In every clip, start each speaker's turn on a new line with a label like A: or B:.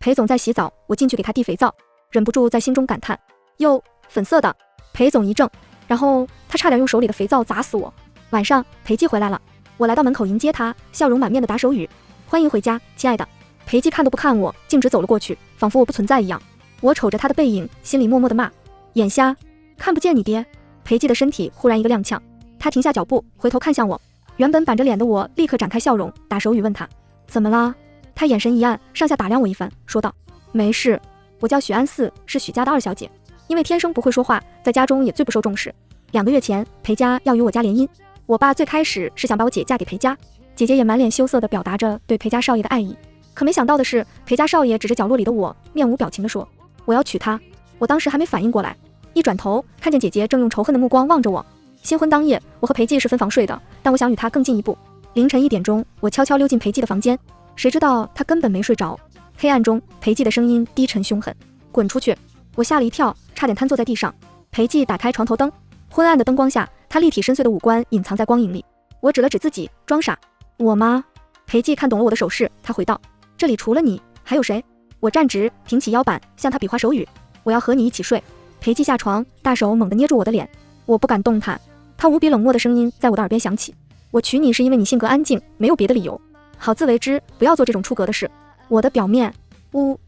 A: 裴总在洗澡，我进去给他递肥皂，忍不住在心中感叹：哟，粉色的。裴总一怔，然后他差点用手里的肥皂砸死我。晚上，裴记回来了，我来到门口迎接他，笑容满面的打手语：欢迎回家，亲爱的。裴记看都不看我，径直走了过去，仿佛我不存在一样。我瞅着他的背影，心里默默的骂：眼瞎，看不见你爹。裴记的身体忽然一个踉跄，他停下脚步，回头看向我。原本板着脸的我立刻展开笑容，打手语问他：怎么了？他眼神一暗，上下打量我一番，说道：没事，我叫许安四，是许家的2小姐。因为天生不会说话，在家中也最不受重视。2个月前，裴家要与我家联姻，我爸最开始是想把我姐嫁给裴家，姐姐也满脸羞涩地表达着对裴家少爷的爱意。可没想到的是，裴家少爷指着角落里的我，面无表情地说：我要娶她。我当时还没反应过来，一转头看见姐姐正用仇恨的目光望着我。新婚当夜，我和裴记是分房睡的，但我想与他更进一步。凌晨1点钟，我悄悄溜进裴记的房间，谁知道他根本没睡着。黑暗中，裴记的声音低沉凶狠：滚出去！我吓了一跳，差点瘫坐在地上。裴记打开床头灯，昏暗的灯光下，他立体深邃的五官隐藏在光影里。我指了指自己，装傻：我吗？裴记看懂了我的手势，他回道：这里除了你还有谁？我站直，挺起腰板，向他比划手语：我要和你一起睡。裴记下床，大手猛地捏住我的脸，我不敢动弹。他无比冷漠的声音在我的耳边响起：我娶你是因为你性格安静，没有别的理由，好自为之，不要做这种出格的事。我的表面，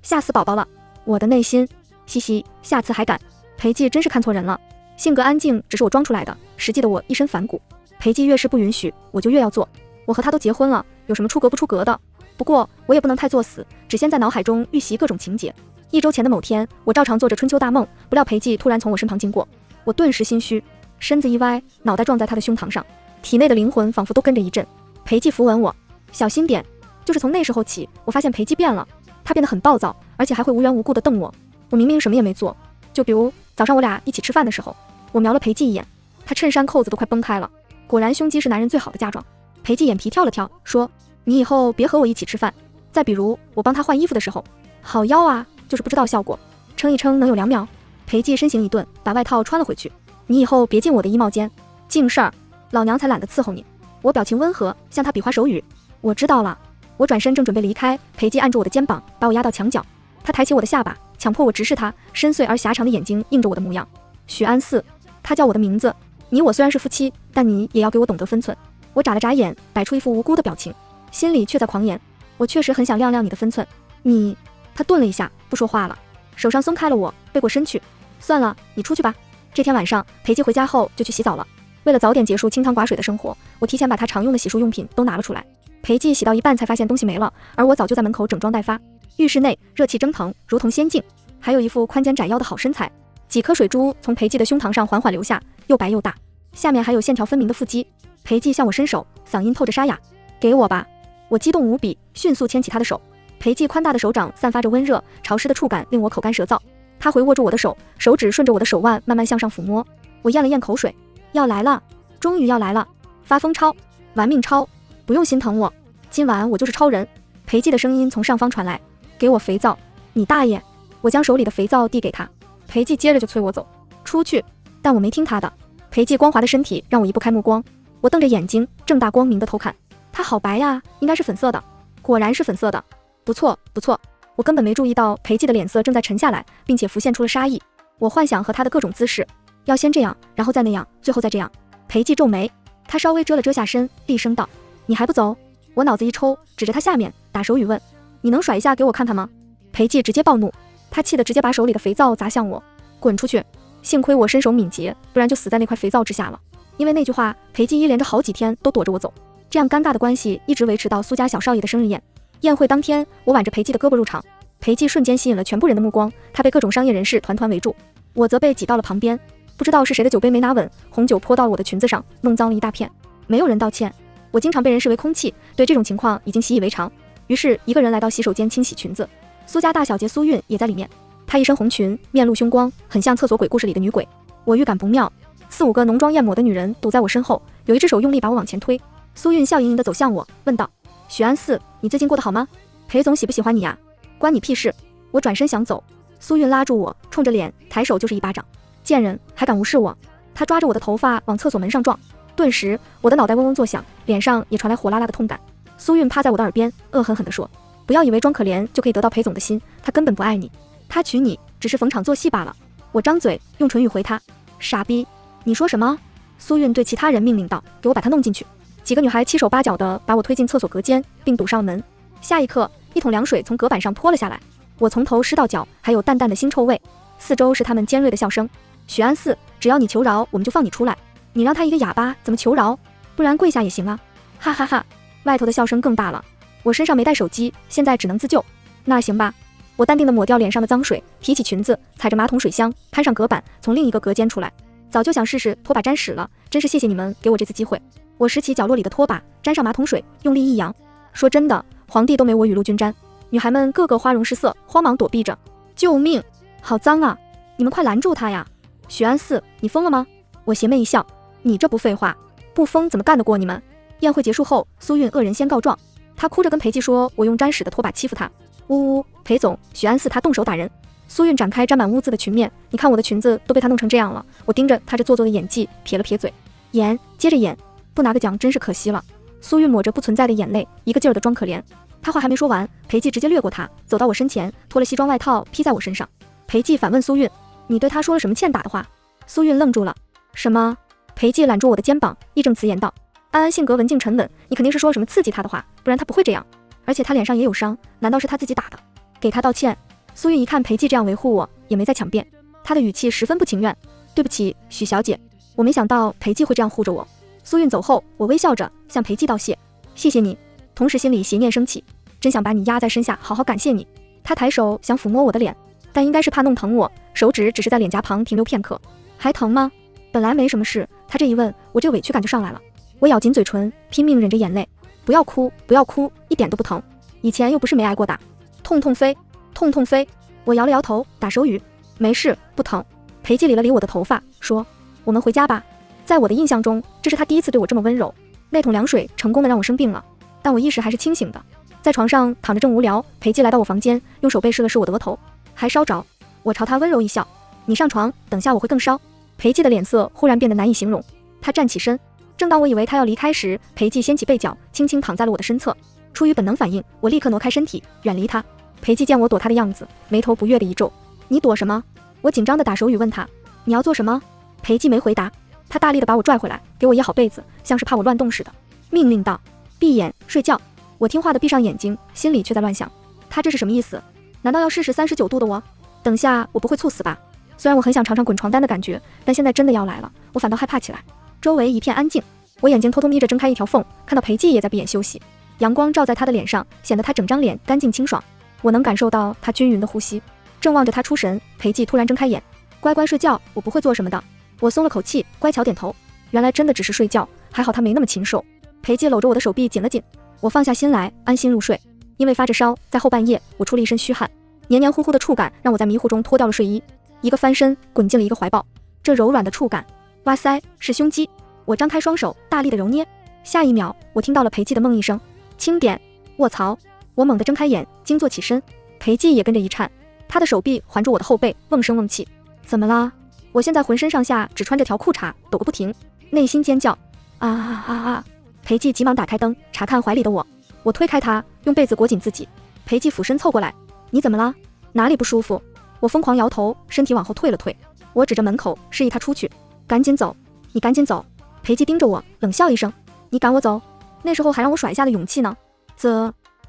A: 吓死宝宝了。我的内心，嘻嘻，下次还敢。裴记真是看错人了，性格安静只是我装出来的，实际的我一身反骨。裴记越是不允许，我就越要做。我和他都结婚了，有什么出格不出格的？不过我也不能太作死，只先在脑海中预习各种情节。1周前的某天，我照常做着春秋大梦，不料裴记突然从我身旁经过，我顿时心虚，身子一歪，脑袋撞在他的胸膛上，体内的灵魂仿佛都跟着一震。裴记扶稳我：小心点。就是从那时候起，我发现裴记变了，他变得很暴躁，而且还会无缘无故的瞪我。我明明什么也没做，就比如早上我俩一起吃饭的时候，我瞄了裴记一眼，他衬衫扣子都快崩开了。果然胸肌是男人最好的嫁妆。裴记眼皮跳了跳，说：你以后别和我一起吃饭。再比如我帮他换衣服的时候，好妖啊，就是不知道效果，撑一撑能有2秒。裴记身形一顿，把外套穿了回去。你以后别进我的衣帽间。净事儿，老娘才懒得伺候你。我表情温和，向他比划手语：我知道了。我转身正准备离开，裴记按住我的肩膀，把我压到墙角。他抬起我的下巴，强迫我直视他，深邃而狭长的眼睛映着我的模样。许安四，他叫我的名字。你我虽然是夫妻，但你也要给我懂得分寸。我眨了眨眼，摆出一副无辜的表情，心里却在狂言：我确实很想亮亮你的分寸。你……他顿了一下，不说话了，手上松开了我，背过身去。算了，你出去吧。这天晚上，裴记回家后就去洗澡了。为了早点结束清汤寡水的生活，我提前把他常用的洗漱用品都拿了出来。裴记洗到一半才发现东西没了，而我早就在门口整装待发。浴室内热气蒸腾，如同仙境，还有一副宽肩窄腰的好身材。几颗水珠从裴记的胸膛上缓缓流下，又白又大，下面还有线条分明的腹肌。裴记向我伸手，嗓音透着沙哑：给我吧。我激动无比，迅速牵起他的手。裴记宽大的手掌散发着温热潮湿的触感，令我口干舌燥。他回握住我的手，手指顺着我的手腕慢慢向上抚摸。我咽了咽口水：要来了，终于要来了。发疯超，玩命超，不用心疼我，今晚我就是超人。裴记的声音从上方传来：给我肥皂。你大爷！我将手里的肥皂递给他，裴记接着就催我走出去，但我没听他的。裴记光滑的身体让我移不开目光，我瞪着眼睛，正大光明的偷看。他好白呀，应该是粉色的。果然是粉色的，不错不错。我根本没注意到裴记的脸色正在沉下来，并且浮现出了杀意。我幻想和他的各种姿势，要先这样，然后再那样，最后再这样。裴记皱眉，他稍微遮了遮下身，厉声道：你还不走？我脑子一抽，指着他下面打手语问：你能甩一下给我看看吗？裴记直接暴怒，他气得直接把手里的肥皂砸向我：滚出去！幸亏我身手敏捷，不然就死在那块肥皂之下了。因为那句话，裴记一连着好几天都躲着我走，这样尴尬的关系一直维持到苏家小少爷的生日宴。宴会当天，我挽着裴记的胳膊入场，裴记瞬间吸引了全部人的目光，他被各种商业人士团团围住，我则被挤到了旁边。不知道是谁的酒杯没拿稳，红酒泼到了我的裙子上，弄脏了一大片。没有人道歉，我经常被人视为空气，对这种情况已经习以为常。于是一个人来到洗手间清洗裙子，苏家大小姐苏韵也在里面。她一身红裙，面露凶光，很像厕所鬼故事里的女鬼。我预感不妙，4、5个浓妆艳抹的女人堵在我身后，有一只手用力把我往前推。苏韵笑盈盈地走向我，问道：许安四，你最近过得好吗？裴总喜不喜欢你呀？关你屁事！我转身想走，苏韵拉住我，冲着脸抬手就是一巴掌。贱人，还敢无视我！她抓着我的头发往厕所门上撞，顿时我的脑袋嗡嗡作响，脸上也传来火辣辣的痛感。苏韵趴在我的耳边，恶狠狠地说：不要以为装可怜就可以得到裴总的心，他根本不爱你，他娶你只是逢场作戏罢了。我张嘴用唇语回他，傻逼，你说什么？苏韵对其他人命令道，给我把他弄进去。几个女孩七手八脚地把我推进厕所隔间，并堵上门。下一刻，一桶凉水从隔板上泼了下来，我从头湿到脚，还有淡淡的腥臭味。四周是他们尖锐的笑声。许安四，只要你求饶，我们就放你出来。你让他一个哑巴怎么求饶？不然跪下也行啊！哈哈哈！外头的笑声更大了。我身上没带手机，现在只能自救。那行吧。我淡定地抹掉脸上的脏水，提起裙子，踩着马桶水箱，攀上隔板，从另一个隔间出来。早就想试试拖把沾屎了，真是谢谢你们给我这次机会。我拾起角落里的拖把，沾上马桶水，用力一扬。说真的，皇帝都没我雨露均沾。女孩们个个花容失色，慌忙躲避着。救命！好脏啊！你们快拦住他呀！许安四，你疯了吗？我邪魅一笑，你这不废话，不疯怎么干得过你们？宴会结束后，苏韵恶人先告状，她哭着跟裴寂说我用沾屎的拖把欺负她。呜呜，裴总，许安四他动手打人。苏韵展开沾满污渍的裙面，你看我的裙子都被他弄成这样了。我盯着他这做作的演技，撇了撇嘴，演，接着演，不拿个奖真是可惜了。苏韵抹着不存在的眼泪，一个劲儿的装可怜。他话还没说完，裴寂直接掠过他，走到我身前，脱了西装外套披在我身上。裴寂反问苏韵，你对他说了什么欠打的话？苏韵愣住了，什么？裴寂揽住我的肩膀，义正辞严道，安安性格文静沉稳，你肯定是说什么刺激他的话，不然他不会这样。而且他脸上也有伤，难道是他自己打的？给他道歉。苏韵一看裴寂这样维护我，也没再抢辩，他的语气十分不情愿。对不起，许小姐，我没想到裴寂会这样护着我。苏韵走后，我微笑着向裴寂道谢，谢谢你，同时心里邪念升起，真想把你压在身下好好感谢你。他抬手想抚摸我的脸，但应该是怕弄疼我，手指只是在脸颊旁停留片刻。还疼吗？本来没什么事，他这一问，我这个委屈感就上来了。我咬紧嘴唇，拼命忍着眼泪，不要哭，不要哭，一点都不疼，以前又不是没挨过打。痛痛飞，痛痛飞。我摇了摇头，打手语，没事，不疼。裴寂理了理我的头发，说，我们回家吧。在我的印象中，这是他第一次对我这么温柔。那桶凉水成功的让我生病了，但我意识还是清醒的。在床上躺着正无聊，裴寂来到我房间，用手背试了试我的额头，还烧着。我朝他温柔一笑，你上床，等下我会更烧。裴寂的脸色忽然变得难以形容，他站起身，正当我以为他要离开时，裴寂掀起被角，轻轻躺在了我的身侧。出于本能反应，我立刻挪开身体，远离他。裴寂见我躲他的样子，眉头不悦的一皱，你躲什么？我紧张的打手语问他，你要做什么？裴寂没回答，他大力的把我拽回来，给我掖好被子，像是怕我乱动似的，命令道，闭眼睡觉。我听话的闭上眼睛，心里却在乱想，他这是什么意思？难道要试试39度的我？等下我不会猝死吧？虽然我很想尝尝滚床单的感觉，但现在真的要来了，我反倒害怕起来。周围一片安静，我眼睛偷偷眯着睁开一条缝，看到裴寂也在闭眼休息，阳光照在他的脸上，显得他整张脸干净清爽。我能感受到他均匀的呼吸。正望着他出神，裴寂突然睁开眼，乖乖睡觉，我不会做什么的。我松了口气，乖巧点头。原来真的只是睡觉，还好他没那么禽兽。裴寂搂着我的手臂紧了紧，我放下心来，安心入睡。因为发着烧，在后半夜我出了一身虚汗，黏黏糊糊的触感让我在迷糊中脱掉了睡衣，一个翻身滚进了一个怀抱。这柔软的触感，哇塞，是胸肌。我张开双手，大力的揉捏。下一秒，我听到了裴寂的梦一声，轻点，卧槽！我猛地睁开眼，惊坐起身，裴寂也跟着一颤，他的手臂环住我的后背，瓮声瓮气。怎么啦？我现在浑身上下只穿着条裤衩，抖个不停，内心尖叫，啊啊啊啊！裴寂急忙打开灯，查看怀里的我。我推开他，用被子裹紧自己。裴寂俯身凑过来，你怎么了？哪里不舒服？我疯狂摇头，身体往后退了退。我指着门口，示意他出去，赶紧走，你赶紧走。裴寂盯着我，冷笑一声，你赶我走？那时候还让我甩下的勇气呢？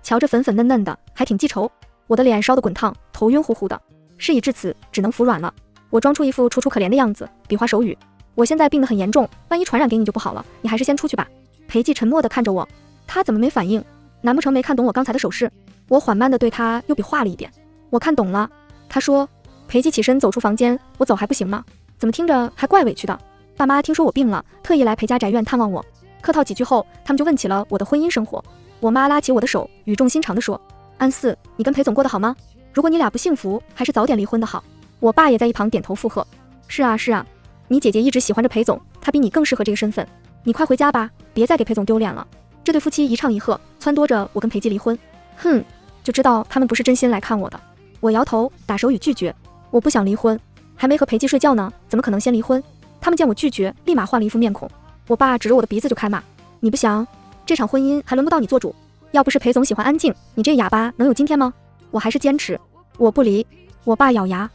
A: 瞧着粉粉嫩嫩的，还挺记仇。我的脸烧得滚烫，头晕乎乎的。事已至此，只能服软了。我装出一副楚楚可怜的样子，比划手语。我现在病得很严重，万一传染给你就不好了，你还是先出去吧。裴寂沉默地看着我，他怎么没反应？难不成没看懂我刚才的手势？我缓慢地对他又比划了一遍。我看懂了。他说。裴寂起身走出房间，我走还不行吗？怎么听着还怪委屈的？爸妈听说我病了，特意来裴家宅院探望我。客套几句后，他们就问起了我的婚姻生活。我妈拉起我的手，语重心长地说，安四，你跟裴总过得好吗？如果你俩不幸福，还是早点离婚的好。我爸也在一旁点头附和，是啊是啊，你姐姐一直喜欢着裴总，他比你更适合这个身份。你快回家吧，别再给裴总丢脸了。这对夫妻一唱一和，撺掇着我跟裴寂离婚。哼，就知道他们不是真心来看我的。我摇头，打手语拒绝，我不想离婚，还没和裴寂睡觉呢，怎么可能先离婚？他们见我拒绝，立马换了一副面孔。我爸指着我的鼻子就开骂，你不想？这场婚姻还轮不到你做主，要不是裴总喜欢安静，你这哑巴能有今天吗？我还是坚持，我不离。我爸咬牙，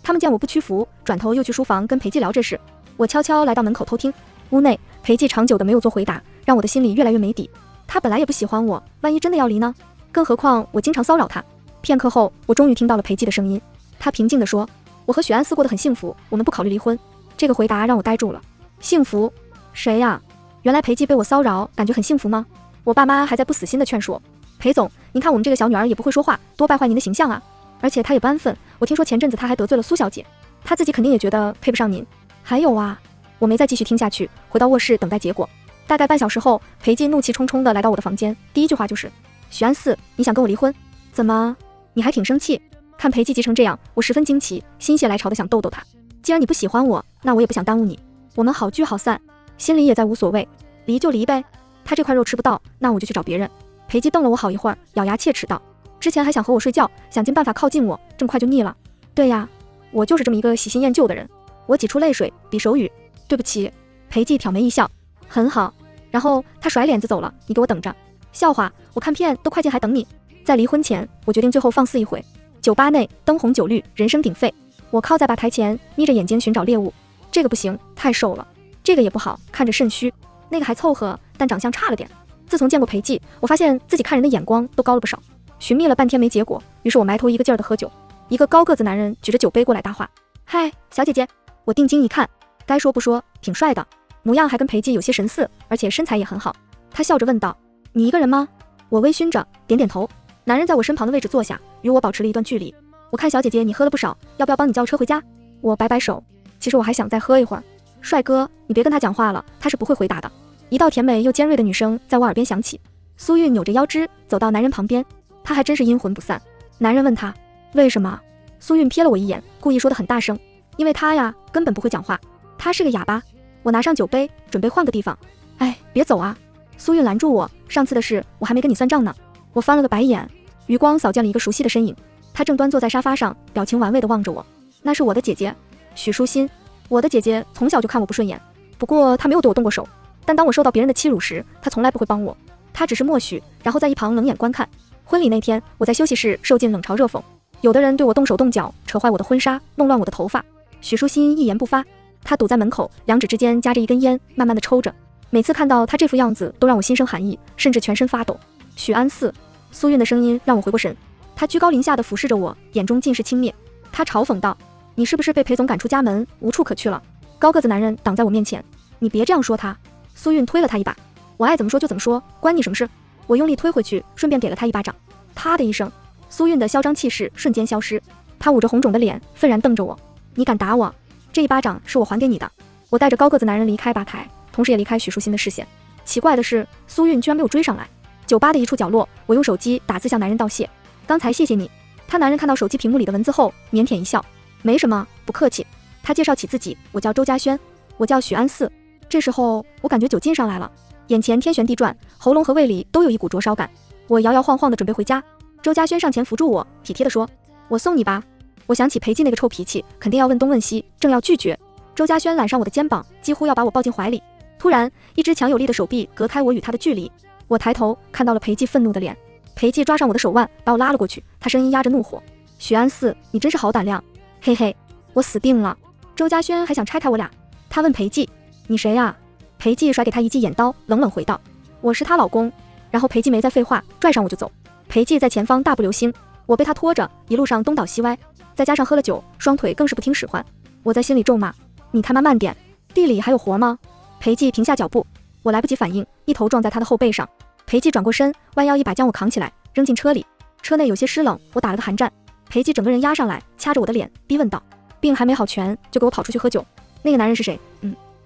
A: 他们见我不屈服，转头又去书房跟裴寂聊这事。我悄悄来到门口偷听。屋内，裴寂长久的没有做回答，让我的心里越来越没底。他本来也不喜欢我，万一真的要离呢？更何况我经常骚扰他。片刻后，我终于听到了裴寂的声音。他平静地说：“我和许安思过得很幸福，我们不考虑离婚。”这个回答让我呆住了。幸福？谁呀？原来裴寂被我骚扰，感觉很幸福吗？我爸妈还在不死心的劝说：“裴总，您看我们这个小女儿也不会说话，多败坏您的形象啊！而且她也不安分，我听说前阵子她还得罪了苏小姐，她自己肯定也觉得配不上您。还有啊……”我没再继续听下去，回到卧室等待结果。大概半小时后，裴寂怒气冲冲地来到我的房间，第一句话就是：“许安四，你想跟我离婚？怎么？你还挺生气？”看裴寂急成这样，我十分惊奇，心血来潮的想逗逗他。既然你不喜欢我，那我也不想耽误你，我们好聚好散，心里也在无所谓，离就离呗。他这块肉吃不到，那我就去找别人。裴寂瞪了我好一会儿，咬牙切齿道：“之前还想和我睡觉，想尽办法靠近我，这么快就腻了？”对呀，我就是这么一个喜新厌旧的人。我挤出泪水，比手语：“对不起。”裴寂挑眉一笑：“很好。”然后他甩脸子走了。你给我等着！笑话，我看片都快进还等你。在离婚前，我决定最后放肆一回。酒吧内灯红酒绿，人声鼎沸。我靠在吧台前，眯着眼睛寻找猎物。这个不行，太瘦了；这个也不好，看着肾虚；那个还凑合，但长相差了点。自从见过裴寂，我发现自己看人的眼光都高了不少。寻觅了半天没结果，于是我埋头一个劲儿的喝酒。一个高个子男人举着酒杯过来搭话：“嗨，小姐姐。”我定睛一看，该说不说，挺帅的，模样还跟裴寂有些神似，而且身材也很好。他笑着问道：“你一个人吗？”我微醺着点点头。男人在我身旁的位置坐下，与我保持了一段距离。我看小姐姐你喝了不少，要不要帮你叫车回家？我摆摆手，其实我还想再喝一会儿。帅哥，你别跟他讲话了，他是不会回答的。一道甜美又尖锐的女声在我耳边响起。苏韵扭着腰肢走到男人旁边，他还真是阴魂不散。男人问他为什么，苏韵瞥了我一眼，故意说得很大声：“因为他呀，根本不会讲话，他是个哑巴。”我拿上酒杯，准备换个地方。哎，别走啊！苏韵拦住我，上次的事我还没跟你算账呢。我翻了个白眼，余光扫见了一个熟悉的身影，她正端坐在沙发上，表情玩味地望着我。那是我的姐姐，许舒心。我的姐姐从小就看我不顺眼，不过她没有对我动过手。但当我受到别人的欺辱时，她从来不会帮我，她只是默许，然后在一旁冷眼观看。婚礼那天，我在休息室受尽冷嘲热讽，有的人对我动手动脚，扯坏我的婚纱，弄乱我的头发。许舒心一言不发，她堵在门口，两指之间夹着一根烟，慢慢地抽着。每次看到她这副样子，都让我心生寒意，甚至全身发抖。许安四，苏韵的声音让我回过神。她居高临下地俯视着我，眼中尽是轻蔑。她嘲讽道：“你是不是被裴总赶出家门，无处可去了？”高个子男人挡在我面前：“你别这样说他。”苏韵推了他一把：“我爱怎么说就怎么说，关你什么事？”我用力推回去，顺便给了他一巴掌。啪的一声，苏韵的嚣张气势瞬间消失。她捂着红肿的脸，愤然瞪着我：“你敢打我？这一巴掌是我还给你的。”我带着高个子男人离开吧台，同时也离开许淑欣的视线。奇怪的是，苏韵居然没有追上来。酒吧的一处角落，我用手机打字向男人道谢：“刚才谢谢你。”他男人看到手机屏幕里的文字后，腼腆一笑：“没什么，不客气。”他介绍起自己：“我叫周嘉轩。”我叫许安四。这时候我感觉酒劲上来了，眼前天旋地转，喉咙和胃里都有一股灼烧感。我摇摇晃晃地准备回家，周嘉轩上前扶住我，体贴地说：“我送你吧。”我想起裴寂那个臭脾气，肯定要问东问西，正要拒绝，周嘉轩揽上我的肩膀，几乎要把我抱进怀里。突然，一只强有力的手臂隔开我与他的距离。我抬头看到了裴寂愤怒的脸，裴寂抓上我的手腕，把我拉了过去，他声音压着怒火：“许安四，你真是好胆量！嘿嘿，我死定了！”周嘉轩还想拆开我俩，他问裴寂：“你谁呀？”裴寂甩给他一记眼刀，冷冷回道：“我是她老公。”然后裴寂没再废话，拽上我就走。裴寂在前方大步流星，我被他拖着，一路上东倒西歪，再加上喝了酒，双腿更是不听使唤。我在心里咒骂：“你他妈慢点，地里还有活吗？”裴寂停下脚步，我来不及反应，一头撞在他的后背上。裴寂转过身，弯腰一把将我扛起来，扔进车里。车内有些湿冷，我打了个寒战。裴寂整个人压上来，掐着我的脸，逼问道：“病还没好全，就给我跑出去喝酒？那个男人是谁？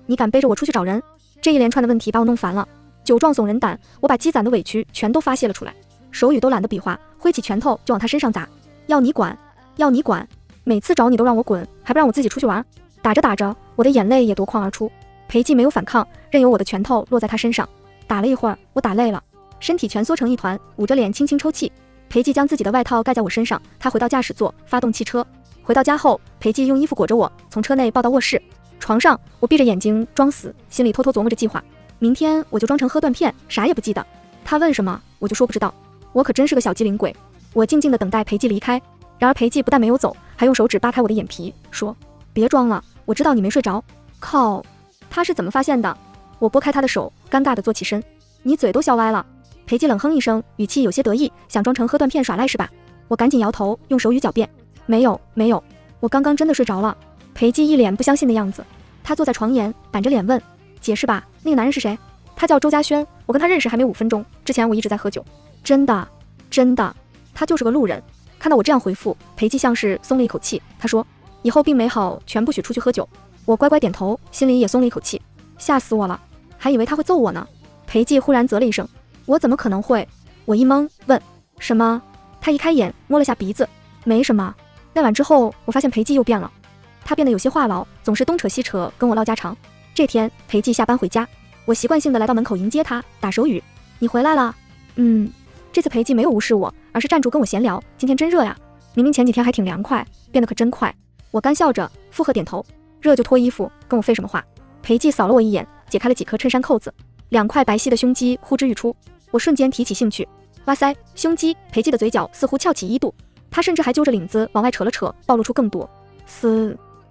A: 你敢背着我出去找人？”这一连串的问题把我弄烦了，酒壮怂人胆，我把积攒的委屈全都发泄了出来，手语都懒得比划，挥起拳头就往他身上砸。要你管，要你管，每次找你都让我滚，还不让我自己出去玩。打着打着，我的眼泪也夺眶而出。裴寂没有反抗，任由我的拳头落在他身上。打了一会儿，我打累了，身体蜷缩成一团，捂着脸轻轻抽泣。裴寂将自己的外套盖在我身上，他回到驾驶座，发动汽车。回到家后，裴寂用衣服裹着我，从车内抱到卧室。床上，我闭着眼睛装死，心里偷偷琢磨着计划。明天我就装成喝断片，啥也不记得。他问什么，我就说不知道。我可真是个小机灵鬼。我静静地等待裴寂离开，然而裴寂不但没有走，还用手指扒开我的眼皮，说：别装了，我知道你没睡着。靠，他是怎么发现的？我拨开他的手，尴尬地坐起身。你嘴都笑歪了。裴寂冷哼一声，语气有些得意，想装成喝断片耍赖是吧？我赶紧摇头，用手语狡辩：没有，我刚刚真的睡着了。裴寂一脸不相信的样子，他坐在床沿，板着脸问：解释吧，那个男人是谁？他叫周嘉轩，我跟他认识还没5分钟，之前我一直在喝酒。真的，他就是个路人。看到我这样回复，裴寂像是松了一口气，他说：以后病没好，全不许出去喝酒。我乖乖点头，心里也松了一口气。吓死我了，还以为他会揍我呢。裴寂忽然啧了一声：我怎么可能会？我一懵，问：什么？他一开眼，摸了下鼻子：没什么。那晚之后，我发现裴寂又变了，他变得有些话痨，总是东扯西扯跟我唠家常。这天裴寂下班回家，我习惯性的来到门口迎接他，打手语：你回来了。这次裴寂没有无视我，而是站住跟我闲聊：今天真热呀，明明前几天还挺凉快，变得可真快。我干笑着附和点头，热就脱衣服，跟我废什么话。裴寂扫了我一眼，解开了几颗衬衫扣子，2块白皙的胸肌呼之欲出，我瞬间提起兴趣。哇塞，胸肌！裴寂的嘴角似乎翘起1度，他甚至还揪着领子往外扯了扯，暴露出更多，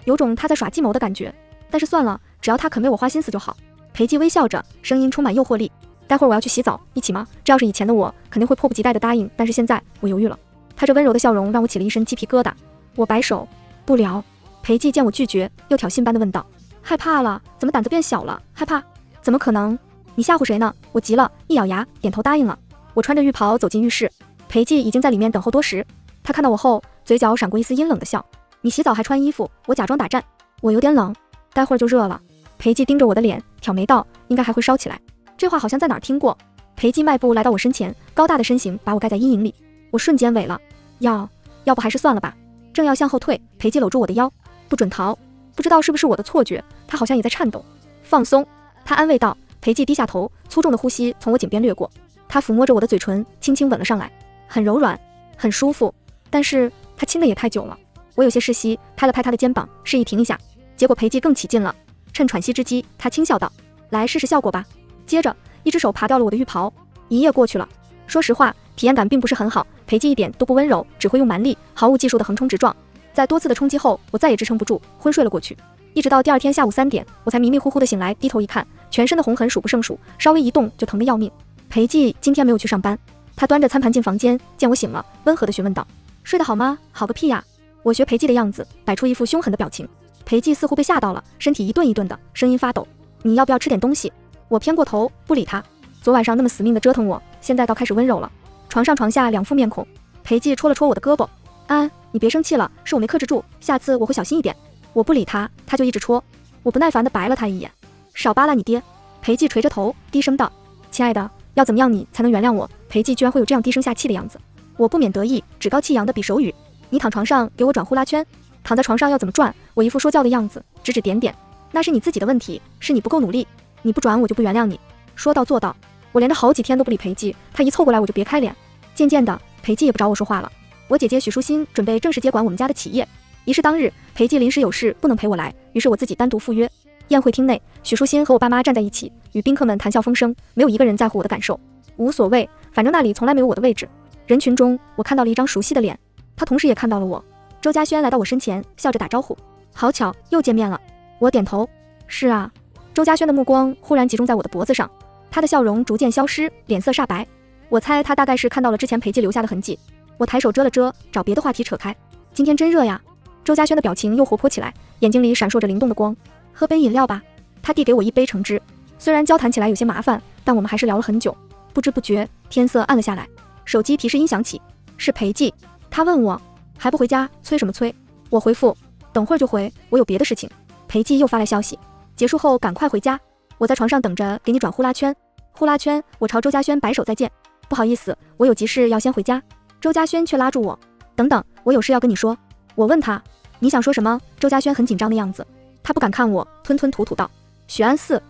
A: 有种他在耍计谋的感觉。但是算了，只要他肯为我花心思就好。裴寂微笑着，声音充满诱惑力：待会儿我要去洗澡，一起吗？这要是以前的我，肯定会迫不及待地答应，但是现在我犹豫了。他这温柔的笑容让我起了一身鸡皮疙瘩。我摆手：不聊。裴寂见我拒绝，又挑衅般地问道：害怕了？怎么胆子变小了？害怕？怎么可能？你吓唬谁呢？我急了，一咬牙，点头答应了。我穿着浴袍走进浴室，裴寂已经在里面等候多时。他看到我后，嘴角闪过一丝阴冷的笑：你洗澡还穿衣服？我假装打战：我有点冷，待会儿就热了。裴寂盯着我的脸，挑眉道：应该还会烧起来。这话好像在哪儿听过。裴寂迈步来到我身前，高大的身形把我盖在阴影里，我瞬间萎了。要不还是算了吧。正要向后退，裴寂搂住我的腰：不准逃。不知道是不是我的错觉，他好像也在颤抖。放松，他安慰道。裴寂低下头，粗重的呼吸从我颈边掠过，他抚摸着我的嘴唇，轻轻吻了上来，很柔软，很舒服。但是他亲的也太久了，我有些窒息，拍了拍他的肩膀，示意停一下。结果裴寂更起劲了，趁喘息之机，他轻笑道：来试试效果吧。接着一只手爬掉了我的浴袍。一夜过去了，说实话，体验感并不是很好。裴寂一点都不温柔，只会用蛮力，毫无技术的横冲直撞。在多次的冲击后，我再也支撑不住，昏睡了过去。一直到第二天下午3点，我才迷迷糊糊的醒来，低头一看，全身的红痕数不胜数，稍微一动就疼得要命。裴寂今天没有去上班，他端着餐盘进房间，见我醒了，温和的询问道：睡得好吗？好个屁呀！我学裴寂的样子，摆出一副凶狠的表情。裴寂似乎被吓到了，身体一顿一顿的，声音发抖：你要不要吃点东西？我偏过头不理他。昨晚上那么死命的折腾我，现在倒开始温柔了。床上床下两副面孔。裴寂戳了戳我的胳膊：安，你别生气了，是我没克制住，下次我会小心一点。我不理他，他就一直戳。我不耐烦地白了他一眼：少扒拉你爹。裴寂垂着头低声道：亲爱的，要怎么样你才能原谅我？裴寂居然会有这样低声下气的样子。我不免得意，趾高气扬的比手语：你躺床上给我转呼啦圈。躺在床上要怎么转？我一副说教的样子，指指点点：那是你自己的问题，是你不够努力，你不转我就不原谅你。说到做到，我连着好几天都不理裴寂，他一凑过来我就别开脸。渐渐的，裴寂也不找我说话了。我姐姐许淑欣准备正式接管我们家的企业，仪式当日，裴寂临时有事不能陪我来，于是我自己单独赴约。宴会厅内，许淑欣和我爸妈站在一起，与宾客们谈笑风生，没有一个人在乎我的感受。无所谓，反正那里从来没有我的位置。人群中，我看到了一张熟悉的脸，他同时也看到了我。周嘉轩来到我身前，笑着打招呼：好巧，又见面了。我点头：是啊。周嘉轩的目光忽然集中在我的脖子上，他的笑容逐渐消失，脸色煞白。我猜他大概是看到了之前裴寂留下的痕迹。我抬手遮了遮，找别的话题扯开：今天真热呀。周嘉轩的表情又活泼起来，眼睛里闪烁着灵动的光。喝杯饮料吧。他递给我一杯橙汁。虽然交谈起来有些麻烦，但我们还是聊了很久。不知不觉，天色暗了下来。手机提示音响起，是裴寂。他问我还不回家，催什么催？我回复等会儿就回，我有别的事情。裴寂又发来消息，结束后赶快回家。我在床上等着给你转呼啦圈。呼啦圈。我朝周嘉轩摆手再见。不好意思，我有急事要先回家。周嘉轩却拉住我：等等，我有事要跟你说。我问他你想说什么？周嘉轩很紧张的样子，他不敢看我，吞吞吐吐道：许安四，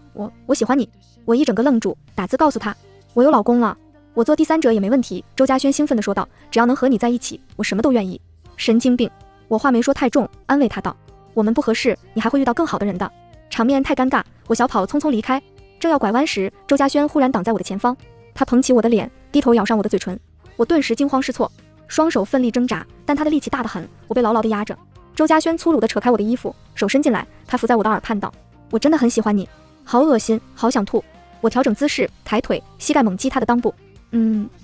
A: 我喜欢你。我一整个愣住，打字告诉他我有老公了，我做第三者也没问题。周嘉轩兴奋地说道：只要能和你在一起，我什么都愿意。神经病。我话没说太重，安慰他道：我们不合适，你还会遇到更好的人的。场面太尴尬，我小跑匆匆离开。正要拐弯时，周嘉轩忽然挡在我的前方，他捧起我的脸，低头咬上我的嘴唇。我顿时惊慌失措，双手奋力挣扎，但他的力气大得很，我被牢牢地压着。周嘉轩粗鲁地扯开我的衣服，手伸进来，他伏在我的耳畔道：“我真的很喜欢你。”好恶心，好想吐。我调整姿势，抬腿，膝盖猛击他的裆部。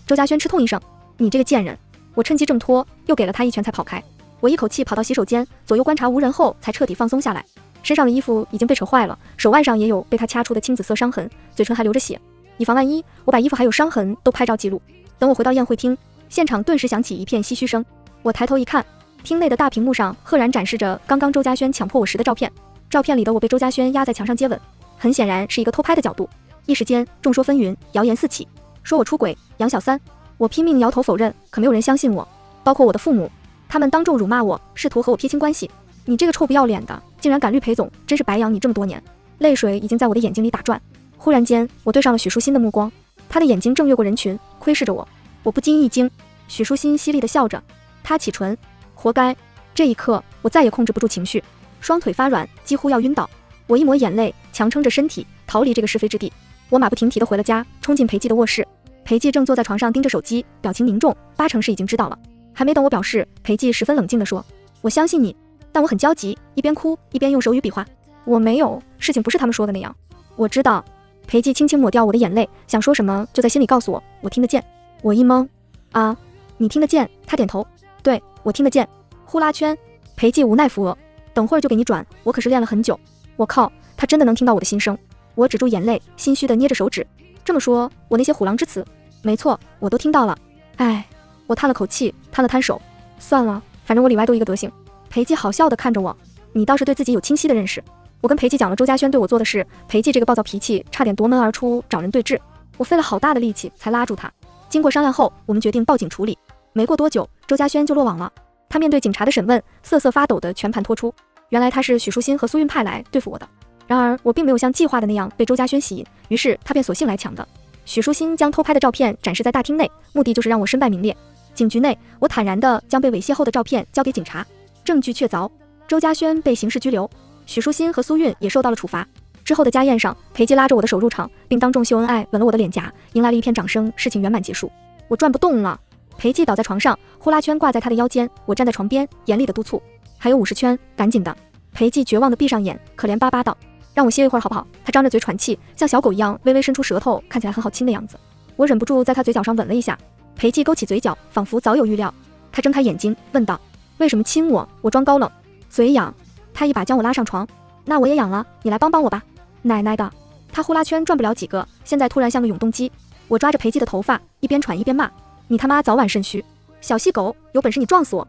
A: 周嘉轩吃痛一声：“你这个贱人！”我趁机挣脱，又给了他一拳才跑开。我一口气跑到洗手间，左右观察无人后，才彻底放松下来。身上的衣服已经被扯坏了，手腕上也有被他掐出的青紫色伤痕，嘴唇还流着血。以防万一，我把衣服还有伤痕都拍照记录。等我回到宴会厅，现场顿时响起一片唏嘘声。我抬头一看，厅内的大屏幕上赫然展示着刚刚周嘉轩强迫我时的照片。照片里的我被周嘉轩压在墙上接吻，很显然是一个偷拍的角度。一时间众说纷纭，谣言四起，说我出轨养小三。我拼命摇头否认，可没有人相信我，包括我的父母。他们当众辱骂我，试图和我撇清关系。你这个臭不要脸的，竟然敢绿裴总，真是白养你这么多年。泪水已经在我的眼睛里打转。忽然间，我对上了许淑欣的目光，她的眼睛正越过人群，窥视着我。我不禁一惊。许淑欣犀利地笑着，她启唇，活该。这一刻，我再也控制不住情绪，双腿发软，几乎要晕倒。我一抹眼泪，强撑着身体逃离这个是非之地。我马不停蹄地回了家，冲进裴寂的卧室。裴寂正坐在床上盯着手机，表情凝重，8成是已经知道了。还没等我表示，裴寂十分冷静地说：“我相信你。”但我很焦急，一边哭一边用手语比划：“我没有，事情不是他们说的那样。”我知道。裴寂轻轻抹掉我的眼泪，想说什么就在心里告诉我，我听得见。我一懵，啊，你听得见？他点头，对，我听得见。呼啦圈。裴寂无奈扶额，等会儿就给你转，我可是练了很久。我靠，他真的能听到我的心声。我止住眼泪，心虚地捏着手指。这么说，我那些虎狼之词，没错，我都听到了。唉，我叹了口气，摊了摊手，算了，反正我里外都一个德行。裴寂好笑地看着我，你倒是对自己有清晰的认识。我跟裴寂讲了周嘉轩对我做的事，裴寂这个暴躁脾气差点夺门而出找人对峙，我费了好大的力气才拉住他。经过商量后，我们决定报警处理。没过多久，周嘉轩就落网了。他面对警察的审问，瑟瑟发抖的全盘托出，原来他是许淑欣和苏韵派来对付我的。然而我并没有像计划的那样被周嘉轩吸引，于是他便索性来抢的。许淑欣将偷拍的照片展示在大厅内，目的就是让我身败名裂。警局内，我坦然地将被猥亵后的照片交给警察，证据确凿，周嘉轩被刑事拘留，许淑欣和苏韵也受到了处罚。之后的家宴上，裴寂拉着我的手入场，并当众秀恩爱，吻了我的脸颊，迎来了一片掌声，事情圆满结束。我转不动了，裴寂倒在床上，呼啦圈挂在他的腰间，我站在床边，严厉地督促：“还有50圈，赶紧的。”裴寂绝望地闭上眼，可怜巴巴道：“让我歇一会儿好不好？”他张着嘴喘气，像小狗一样微微伸出舌头，看起来很好亲的样子。我忍不住在他嘴角上吻了一下。裴寂勾起嘴角，仿佛早有预料。他睁开眼睛问道：“为什么亲我？”我装高冷：“嘴痒。”他一把将我拉上床：“那我也痒了，你来帮帮我吧。”奶奶的，他呼啦圈转不了几个，现在突然像个永动机。我抓着裴寂的头发，一边喘一边骂：“你他妈早晚肾虚，小细狗，有本事你撞死我！”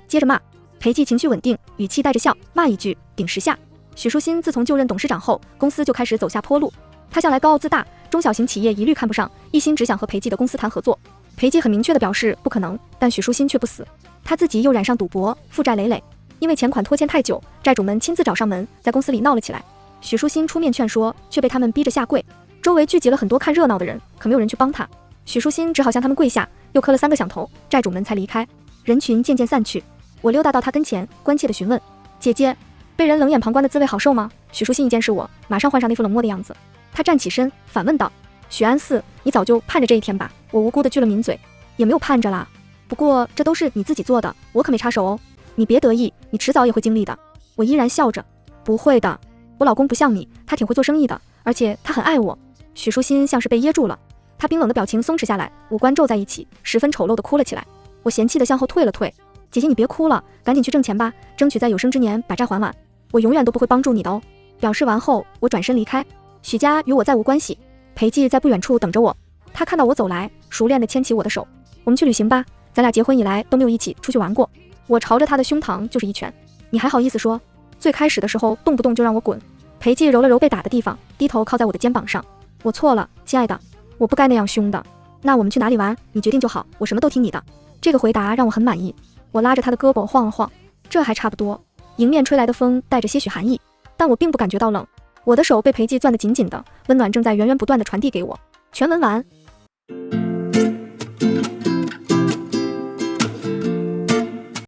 A: 接着骂。裴寂情绪稳定，语气带着笑，骂一句：“顶10下。”许淑欣自从就任董事长后，公司就开始走下坡路。他向来高傲自大，中小型企业一律看不上，一心只想和裴寂的公司谈合作。裴寂很明确地表示不可能，但许淑欣却不死。他自己又染上赌博，负债累累，因为钱款拖欠太久，债主们亲自找上门，在公司里闹了起来。许淑欣出面劝说，却被他们逼着下跪。周围聚集了很多看热闹的人，可没有人去帮他。许淑欣只好向他们跪下，又磕了3个响头，债主们才离开。人群渐渐散去，我溜达到他跟前，关切地询问：“姐姐，被人冷眼旁观的滋味好受吗？”许淑欣一见是我，马上换上那副冷漠的样子。他站起身，反问道：“许安四，你早就盼着这一天吧？”我无辜地撅了抿嘴：“也没有盼着啦，不过这都是你自己做的，我可没插手哦。你别得意，你迟早也会经历的。”我依然笑着：“不会的，我老公不像你，他挺会做生意的，而且他很爱我。”许淑欣像是被噎住了，她冰冷的表情松弛下来，五官皱在一起，十分丑陋地哭了起来。我嫌弃地向后退了退：“姐姐你别哭了，赶紧去挣钱吧，争取在有生之年把债还完。我永远都不会帮助你的哦。”表示完后，我转身离开。许家与我再无关系。裴寂在不远处等着我，他看到我走来，熟练地牵起我的手：“我们去旅行吧，咱俩结婚以来都没有一起出去玩过。”我朝着他的胸膛就是一拳：“你还好意思说？最开始的时候动不动就让我滚。”裴寂揉了揉被打的地方，低头靠在我的肩膀上：“我错了，亲爱的，我不该那样凶的。那我们去哪里玩？你决定就好，我什么都听你的。”这个回答让我很满意。我拉着他的胳膊晃了晃，这还差不多。迎面吹来的风带着些许寒意，但我并不感觉到冷。我的手被裴寂攥得紧紧的，温暖正在源源不断地传递给我。全文完。